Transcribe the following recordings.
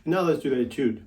Now let's do the etude.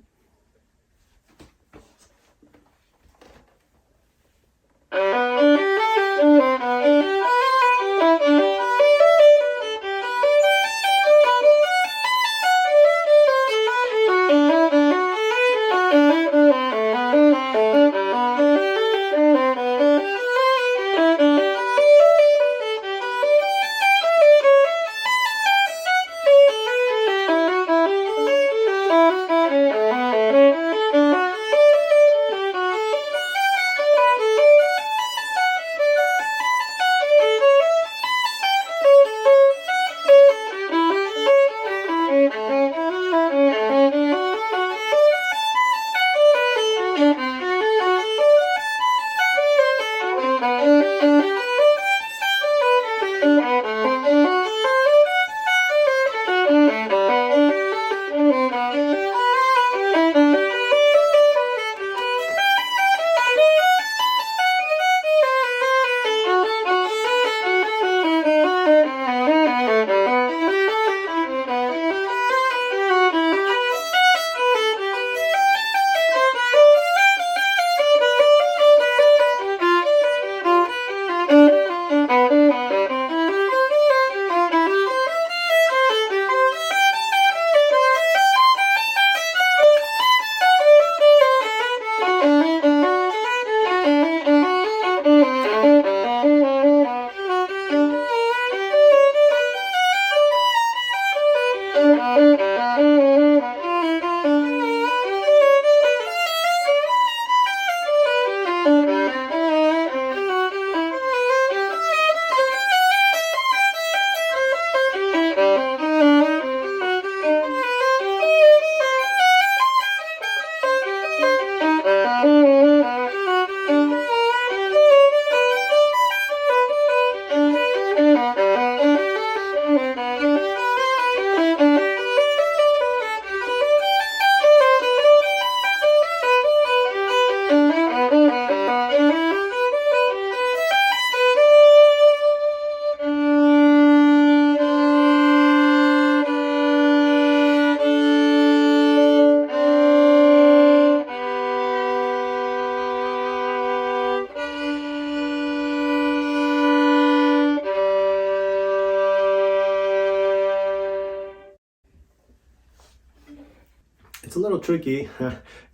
It's a little tricky,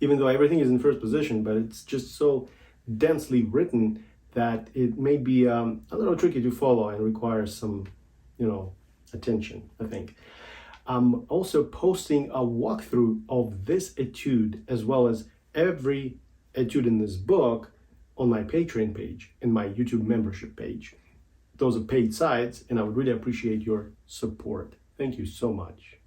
even though everything is in first position, but it's just so densely written that it may be a little tricky to follow and requires some, attention, I think. I'm also posting a walkthrough of this etude as well as every etude in this book on my Patreon page and my YouTube membership page. Those are paid sites, and I would really appreciate your support. Thank you so much.